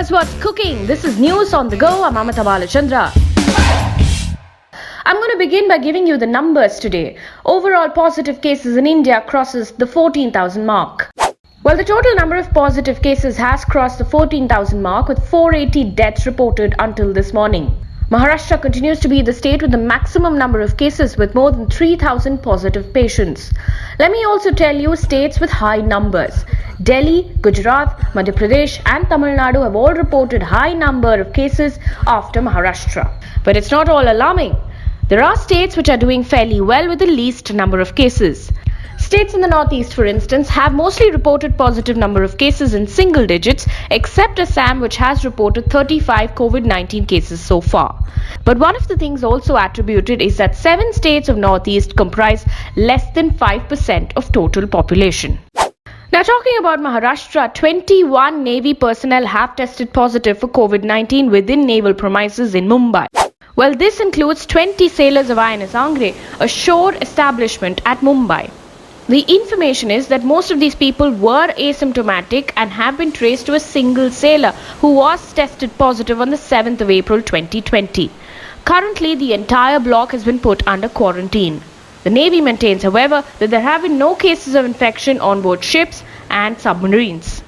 Here's what's cooking. This is News on the Go. I'm Amitha Balachandra. I'm going to begin by giving you the numbers today. Overall positive cases in India crosses the 14,000 mark. Well, the total number of positive cases has crossed the 14,000 mark with 480 deaths reported until this morning. Maharashtra continues to be the state with the maximum number of cases with more than 3,000 positive patients. Let me also tell you states with high numbers. Delhi, Gujarat, Madhya Pradesh and Tamil Nadu have all reported high number of cases after Maharashtra. But it's not all alarming. There are states which are doing fairly well with the least number of cases. States in the northeast, for instance, have mostly reported positive number of cases in single digits, except Assam, which has reported 35 COVID-19 cases so far. But one of the things also attributed is that 7 states of northeast comprise less than 5% of total population. Now, talking about Maharashtra, 21 Navy personnel have tested positive for COVID-19 within naval premises in Mumbai. Well, this includes 20 sailors of INS Angre, a shore establishment at Mumbai. The information is that most of these people were asymptomatic and have been traced to a single sailor who was tested positive on the 7th of April 2020. Currently, the entire block has been put under quarantine. The Navy maintains, however, that there have been no cases of infection on board ships and submarines.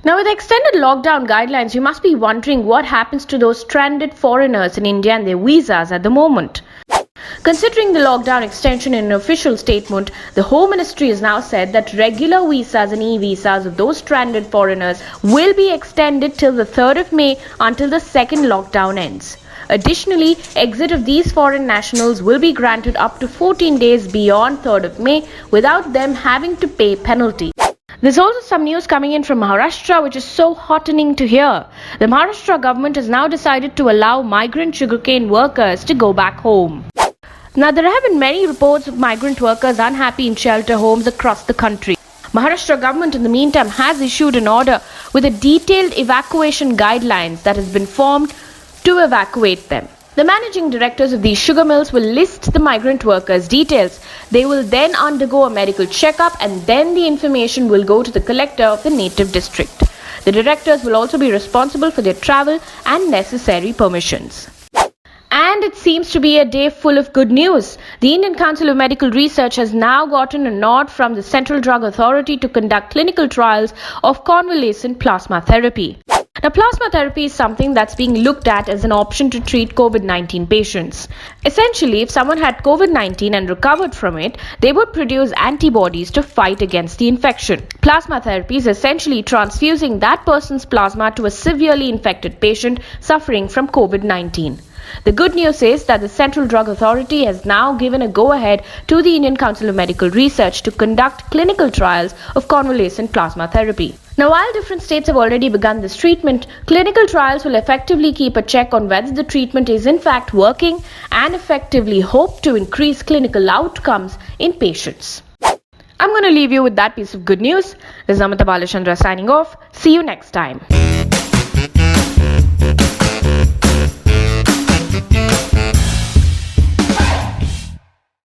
Now, with extended lockdown guidelines, you must be wondering what happens to those stranded foreigners in India and their visas at the moment. Considering the lockdown extension in an official statement, the Home Ministry has now said that regular visas and e-visas of those stranded foreigners will be extended till the 3rd of May until the second lockdown ends. Additionally, exit of these foreign nationals will be granted up to 14 days beyond 3rd of May without them having to pay penalty. There's also some news coming in from Maharashtra which is so heartening to hear. The Maharashtra government has now decided to allow migrant sugarcane workers to go back home. Now, there have been many reports of migrant workers unhappy in shelter homes across the country. Maharashtra government in the meantime has issued an order with a detailed evacuation guidelines that has been formed to evacuate them. The managing directors of these sugar mills will list the migrant workers' details. They will then undergo a medical checkup and then the information will go to the collector of the native district. The directors will also be responsible for their travel and necessary permissions. And it seems to be a day full of good news. The Indian Council of Medical Research has now gotten a nod from the Central Drug Authority to conduct clinical trials of convalescent plasma therapy. Now, plasma therapy is something that's being looked at as an option to treat COVID-19 patients. Essentially, if someone had COVID-19 and recovered from it, they would produce antibodies to fight against the infection. Plasma therapy is essentially transfusing that person's plasma to a severely infected patient suffering from COVID-19. The good news is that the Central Drug Authority has now given a go-ahead to the Indian Council of Medical Research to conduct clinical trials of convalescent plasma therapy. Now, while different states have already begun this treatment, clinical trials will effectively keep a check on whether the treatment is in fact working and effectively hope to increase clinical outcomes in patients. I'm going to leave you with that piece of good news. This is Amitha Balachandra signing off. See you next time.